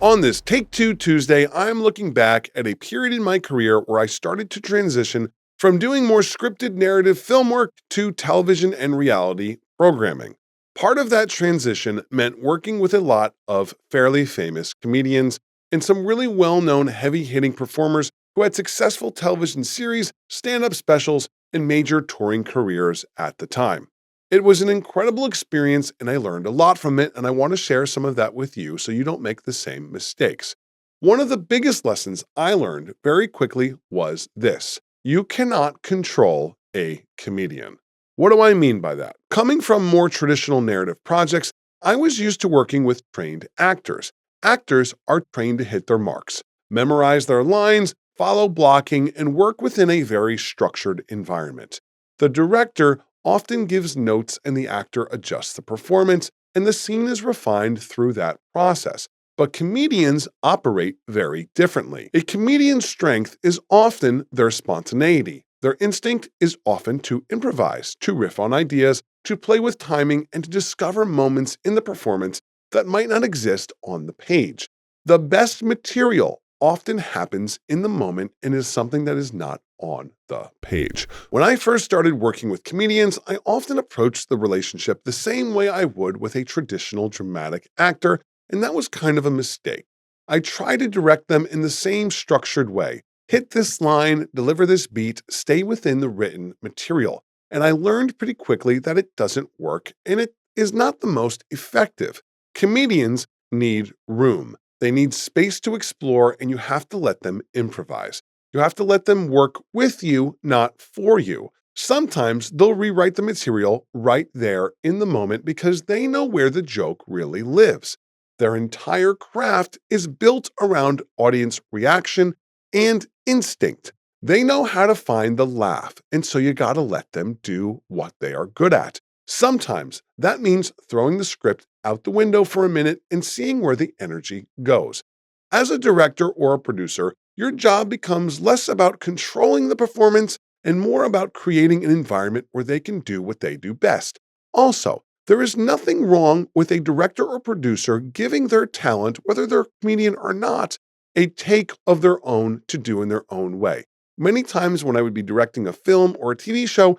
On this Take Two Tuesday, I'm looking back at a period in my career where I started to transition from doing more scripted narrative film work to television and reality programming. Part of that transition meant working with a lot of fairly famous comedians and some really well known heavy hitting performers who had successful television series, stand up specials, and major touring careers at the time. It was an incredible experience and I learned a lot from it, and I want to share some of that with you so you don't make the same mistakes. One of the biggest lessons I learned very quickly was this: you cannot control a comedian. What do I mean by that? Coming from more traditional narrative projects, I was used to working with trained actors. Actors are trained to hit their marks, memorize their lines, follow blocking, and work within a very structured environment. The director often gives notes and the actor adjusts the performance, and the scene is refined through that process. But comedians operate very differently. A comedian's strength is often their spontaneity. Their instinct is often to improvise, to riff on ideas, to play with timing, and to discover moments in the performance that might not exist on the page. The best material often happens in the moment and is something that is not on the page. When I first started working with comedians, I often approached the relationship the same way I would with a traditional dramatic actor, and that was kind of a mistake. I try to direct them in the same structured way: hit this line, deliver this beat, stay within the written material. And I learned pretty quickly that it doesn't work and it is not the most effective. Comedians need room. They need space to explore, and you have to let them improvise. You have to let them work with you, not for you. Sometimes they'll rewrite the material right there in the moment because they know where the joke really lives. Their entire craft is built around audience reaction and instinct. They know how to find the laugh, and so you gotta let them do what they are good at. Sometimes that means throwing the script out the window for a minute and seeing where the energy goes. As a director or a producer, your job becomes less about controlling the performance and more about creating an environment where they can do what they do best. Also, there is nothing wrong with a director or producer giving their talent, whether they're a comedian or not, a take of their own to do in their own way. Many times when I would be directing a film or a TV show,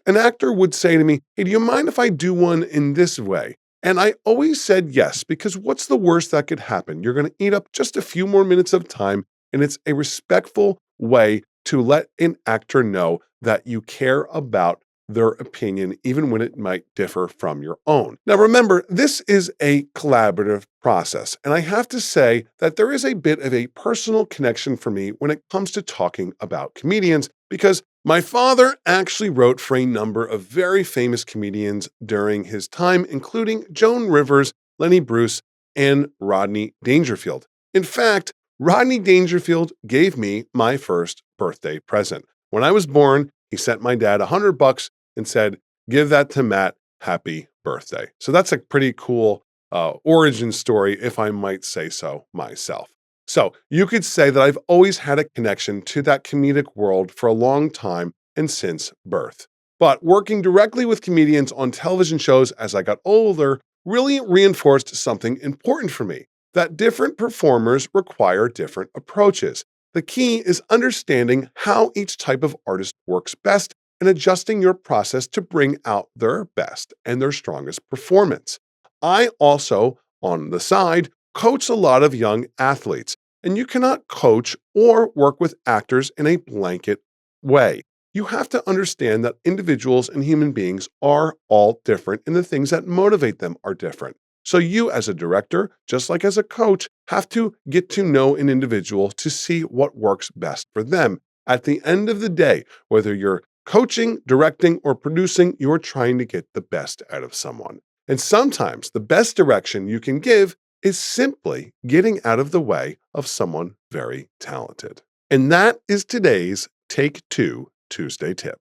an actor would say to me, "Hey, do you mind if I do one in this way?" And I always said yes, because what's the worst that could happen? You're going to eat up just a few more minutes of time, and it's a respectful way to let an actor know that you care about their opinion, even when it might differ from your own. Now, remember, this is a collaborative process, and I have to say that there is a bit of a personal connection for me when it comes to talking about comedians, because my father actually wrote for a number of very famous comedians during his time, including Joan Rivers, Lenny Bruce, and Rodney Dangerfield. In fact, Rodney Dangerfield gave me my first birthday present. When I was born, he sent my dad $100 and said, "Give that to Matt. Happy birthday." So that's a pretty cool origin story, if I might say so myself. So you could say that I've always had a connection to that comedic world for a long time and since birth. But working directly with comedians on television shows as I got older really reinforced something important for me: that different performers require different approaches. The key is understanding how each type of artist works best and adjusting your process to bring out their best and their strongest performance. I also, on the side, coach a lot of young athletes, and you cannot coach or work with actors in a blanket way. You have to understand that individuals and human beings are all different, and the things that motivate them are different. So you, as a director, just like as a coach, have to get to know an individual to see what works best for them. At the end of the day, whether you're coaching, directing, or producing, you're trying to get the best out of someone. And sometimes the best direction you can give is simply getting out of the way of someone very talented. And that is today's Take Two Tuesday tip.